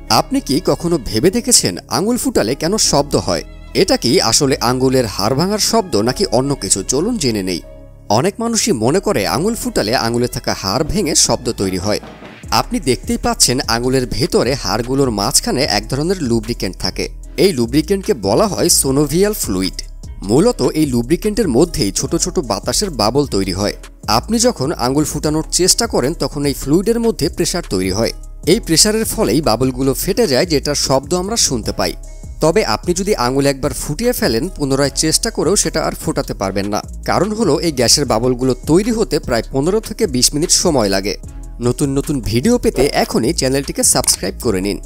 আপনি কি কখনো ভেবে দেখেছেন আঙুল ফুটালে কেন শব্দ হয়? এটা কি আসলে আঙ্গুলের হাড় ভাঙার শব্দ নাকি অন্য কিছু? চলুন জেনে নেই। অনেক মানুষই মনে করে আঙুল ফুটালে আঙুলে থাকা হাড় ভেঙে শব্দ তৈরি হয়। আপনি দেখতেই পাচ্ছেন আঙুলের ভেতরে হাড়গুলোর মাঝখানে এক ধরনের লুব্রিকেন্ট থাকে। এই লুব্রিকেন্টকে বলা হয় সোনোভিয়াল ফ্লুইড। মূলত এই লুব্রিকেন্টের মধ্যেই ছোট ছোট বাতাসের বাবল তৈরি হয়। আপনি যখন আঙুল ফুটানোর চেষ্টা করেন তখন এই ফ্লুইডের মধ্যে প্রেসার তৈরি হয়। এই প্রেসারের ফলেই বাবলগুলো ফেটে যায়, যেটার শব্দ আমরা শুনতে পাই। তবে আপনি যদি আঙুল একবার ফুটিয়ে ফেলেন, পুনরায় চেষ্টা করেও সেটা আর ফোটাতে পারবেন না। কারণ হলো এই গ্যাসের বাবলগুলো তৈরি হতে প্রায় 15 থেকে 20 মিনিট সময় লাগে। নতুন নতুন ভিডিও পেতে এখনই চ্যানেলটিকে সাবস্ক্রাইব করে নিন।